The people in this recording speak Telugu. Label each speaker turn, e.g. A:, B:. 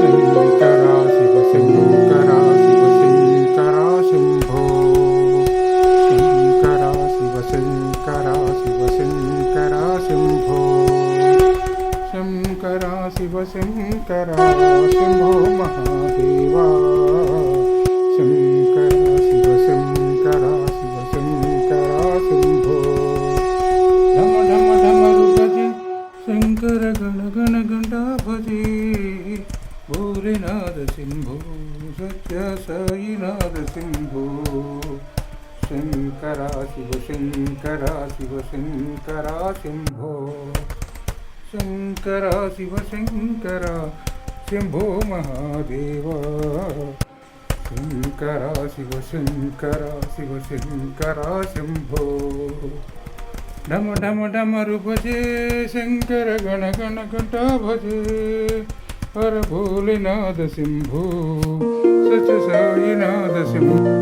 A: శంకరా శివ శంకరా శివ శంకరా శంభో శంకరా శివ శంకరా శివ శంకరా శంభో శంకరా శివ శంకరా శంభో మహాదేవా శంకరా శివ శంకరా శివ శంకరా శంభో ఢమ ఢమ ఢమరు భజే శంకర గణ గణ గంటా భజే భోలేనాథ శంభో సత్య సాయినాథ శంభో శంకరా శివ శంకరా శివ శంకరా శంభో శంకరా శివ శంకరా శంభో మహాదేవా శంకరా శివ శంకరా శివ శంకరా శంభో ఢమ ఢమ ఢమరు భజే శంకర గణ గణ ఘంటా భజే హర భోలేనాథ శంభో సత్య సాయినాథ శంభో